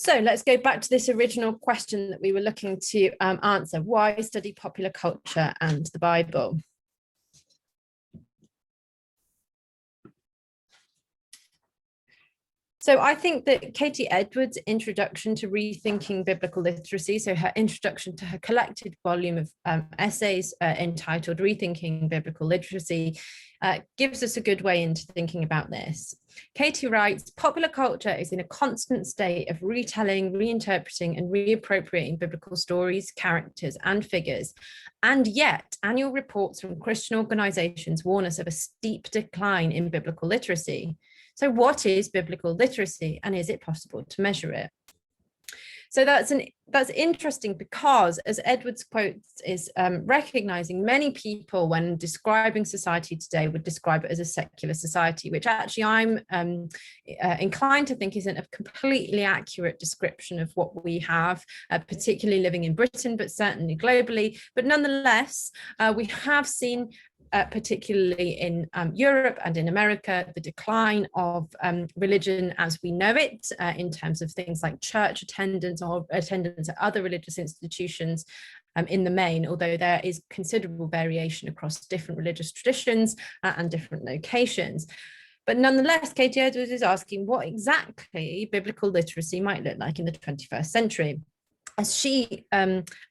So let's go back to this original question that we were looking to answer. Why study popular culture and the Bible? So I think that Katie Edwards' introduction to rethinking biblical literacy, so her introduction to her collected volume of essays entitled Rethinking Biblical Literacy, gives us a good way into thinking about this. Katie writes, popular culture is in a constant state of retelling, reinterpreting, and reappropriating biblical stories, characters, and figures. And yet, annual reports from Christian organizations warn us of a steep decline in biblical literacy. So what is biblical literacy, and is it possible to measure it? So that's interesting because, as Edwards quotes, is recognizing many people when describing society today would describe it as a secular society, which actually I'm inclined to think isn't a completely accurate description of what we have, particularly living in Britain, but certainly globally. But nonetheless, we have seen particularly in Europe and in America, the decline of religion as we know it in terms of things like church attendance or attendance at other religious institutions in the main, although there is considerable variation across different religious traditions and different locations. But nonetheless, Katie Edwards is asking what exactly biblical literacy might look like in the 21st century. As she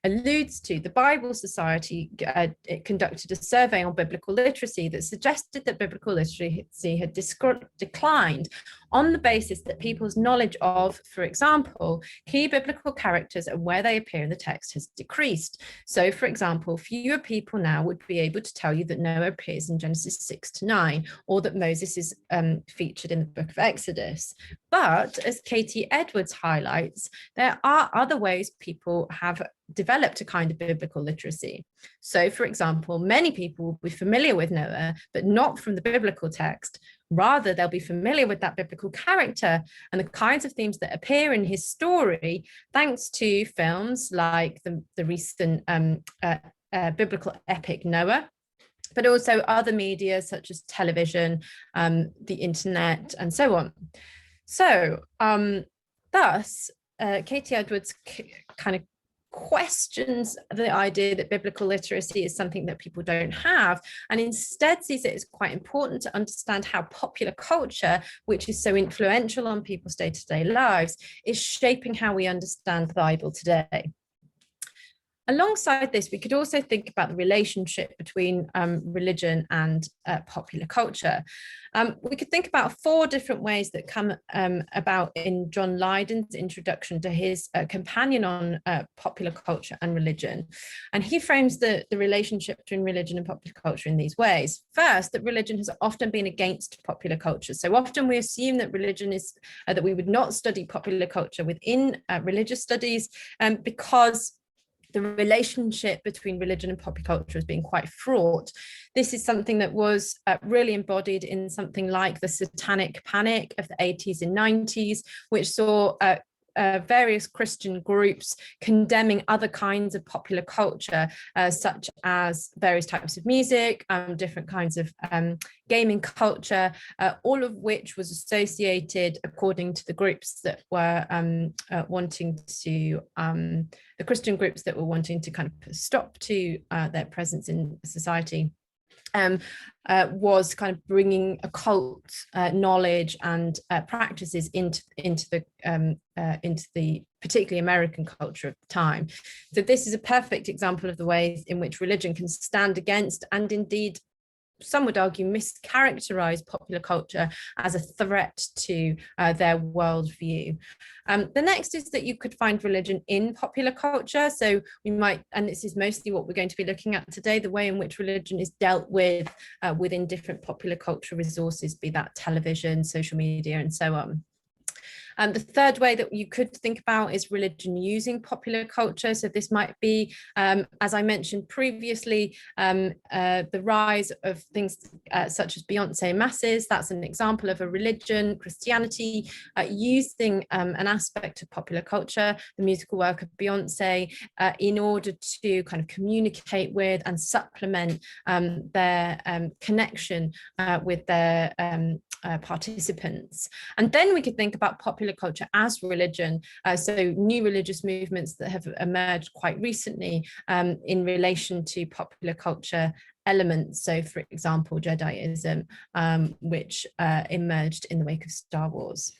alludes to, the Bible Society conducted a survey on biblical literacy that suggested that biblical literacy had declined on the basis that people's knowledge of, for example, key biblical characters and where they appear in the text has decreased. So, for example, fewer people now would be able to tell you that Noah appears in Genesis 6-9, or that Moses is featured in the book of Exodus. But as Katie Edwards highlights, there are other ways people have developed a kind of biblical literacy. So, for example, many people will be familiar with Noah, but not from the biblical text. Rather, they'll be familiar with that biblical character and the kinds of themes that appear in his story, thanks to films like the recent biblical epic Noah, but also other media such as television, the internet, and so on. So, thus, Katie Edwards kind of questions the idea that biblical literacy is something that people don't have, and instead sees it as quite important to understand how popular culture, which is so influential on people's day-to-day lives, is shaping how we understand the Bible today. Alongside this, we could also think about the relationship between religion and popular culture. We could think about 4 different ways that come about in John Lydon's introduction to his companion on popular culture and religion. And he frames the relationship between religion and popular culture in these ways. First, that religion has often been against popular culture. So often we assume that religion is, that we would not study popular culture within religious studies because the relationship between religion and popular culture has been quite fraught. This is something that was really embodied in something like the Satanic Panic of the 80s and 90s, which saw various Christian groups condemning other kinds of popular culture, such as various types of music, different kinds of gaming culture, all of which was associated, according to the groups that were wanting to, the Christian groups that were wanting to kind of stop to their presence in society. Was kind of bringing occult knowledge and practices into the particularly American culture of the time. So this is a perfect example of the ways in which religion can stand against, and indeed some would argue mischaracterize popular culture as a threat to their worldview. The next is that you could find religion in popular culture. So we might, and this is mostly what we're going to be looking at today, the way in which religion is dealt with within different popular culture resources, be that television, social media, and so on. The third way that you could think about is religion using popular culture. So this might be, as I mentioned previously, the rise of things such as Beyonce masses. That's an example of a religion, Christianity, using an aspect of popular culture, the musical work of Beyonce, in order to kind of communicate with and supplement their connection with their participants. And then we could think about popular culture as religion, so new religious movements that have emerged quite recently in relation to popular culture elements. So, for example, Jediism, which emerged in the wake of Star Wars.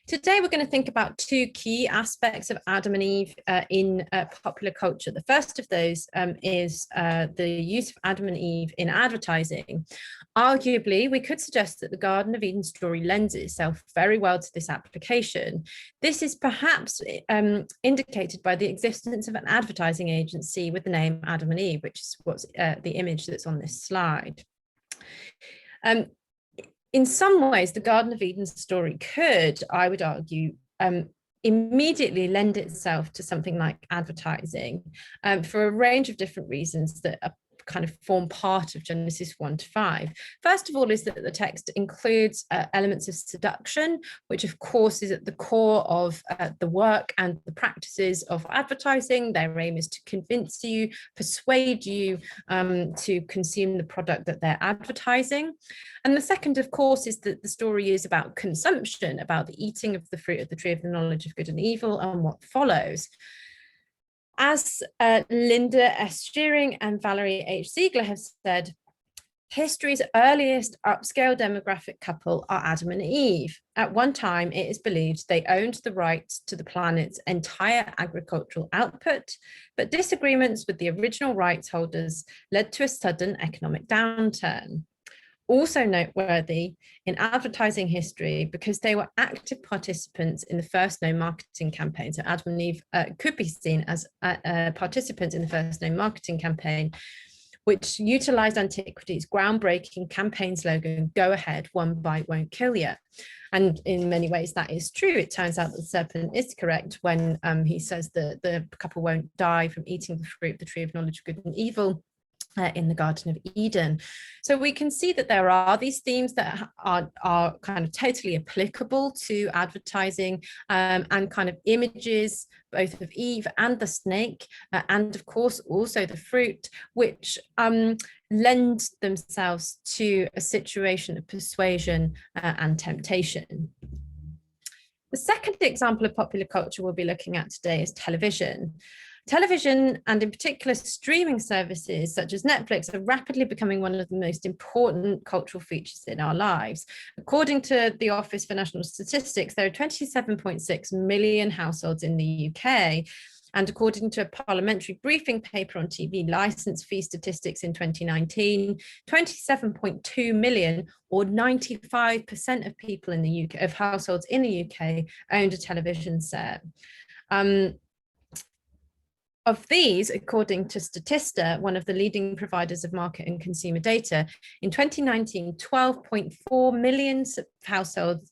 Today, we're going to think about two key aspects of Adam and Eve in popular culture. The first of those is the use of Adam and Eve in advertising. Arguably, we could suggest that the Garden of Eden story lends itself very well to this application. This is perhaps indicated by the existence of an advertising agency with the name Adam and Eve, which is what's the image that's on this slide. In some ways, the Garden of Eden story could, I would argue, immediately lend itself to something like advertising for a range of different reasons that are kind of form part of Genesis 1-5. First of all is that the text includes elements of seduction, which of course is at the core of the work and the practices of advertising. Their aim is to convince you, persuade you to consume the product that they're advertising. And the second, of course, is that the story is about consumption, about the eating of the fruit of the tree of the knowledge of good and evil and what follows. As Linda S. Shearing and Valerie H. Ziegler have said, history's earliest upscale demographic couple are Adam and Eve. At one time, it is believed they owned the rights to the planet's entire agricultural output, but disagreements with the original rights holders led to a sudden economic downturn. Also noteworthy in advertising history because they were active participants in the first known marketing campaign. So Adam and Eve could be seen as participants in the first known marketing campaign, which utilized antiquity's groundbreaking campaign slogan, "Go ahead, one bite won't kill you." And in many ways that is true. It turns out that the serpent is correct when he says that the couple won't die from eating the fruit of the tree of knowledge of good and evil in the Garden of Eden. So we can see that there are these themes that are kind of totally applicable to advertising and kind of images, both of Eve and the snake, and of course also the fruit, which lend themselves to a situation of persuasion and temptation. The second example of popular culture we'll be looking at today is television. Television, and in particular streaming services such as Netflix, are rapidly becoming one of the most important cultural features in our lives. According to the Office for National Statistics, there are 27.6 million households in the UK. And according to a parliamentary briefing paper on TV license fee statistics in 2019, 27.2 million, or 95% of people in the UK, of households in the UK, owned a television set. Of these, according to Statista, one of the leading providers of market and consumer data, in 2019, 12.4 million households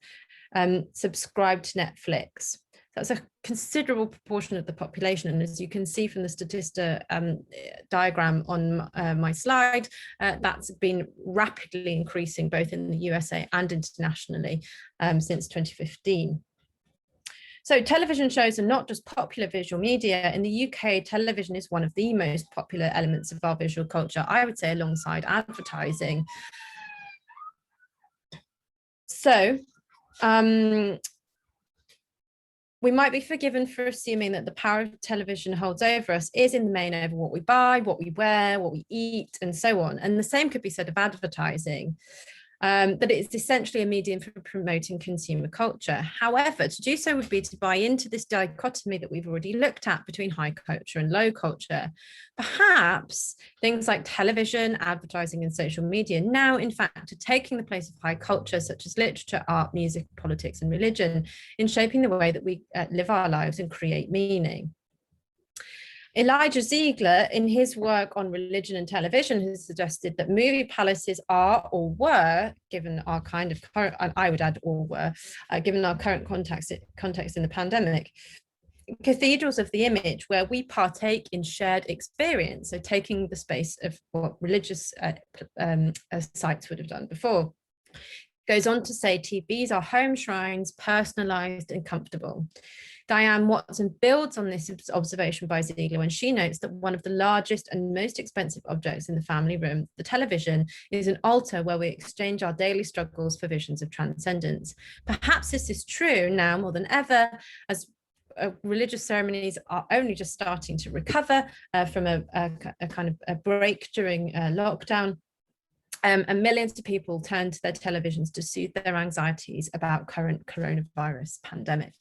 subscribed to Netflix. That's a considerable proportion of the population. And as you can see from the Statista diagram on my slide, that's been rapidly increasing both in the USA and internationally since 2015. So television shows are not just popular visual media. In the UK, television is one of the most popular elements of our visual culture, I would say, alongside advertising. So we might be forgiven for assuming that the power of television holds over us is in the main over what we buy, what we wear, what we eat, and so on. And the same could be said of advertising. That it's essentially a medium for promoting consumer culture. However, to do so would be to buy into this dichotomy that we've already looked at between high culture and low culture. Perhaps things like television, advertising, and social media now, in fact, are taking the place of high culture, such as literature, art, music, politics, and religion, in shaping the way that we live our lives and create meaning. Elijah Ziegler, in his work on religion and television, has suggested that movie palaces are or were, given our kind of current, I would add or were, given our current context in the pandemic, cathedrals of the image where we partake in shared experience, so taking the space of what religious sites would have done before. Goes on to say TVs are home shrines, personalised and comfortable. Diane Watson builds on this observation by Ziegler when she notes that one of the largest and most expensive objects in the family room, the television, is an altar where we exchange our daily struggles for visions of transcendence. Perhaps this is true now more than ever, as religious ceremonies are only just starting to recover from a kind of a break during lockdown. And millions of people turn to their televisions to soothe their anxieties about current coronavirus pandemic.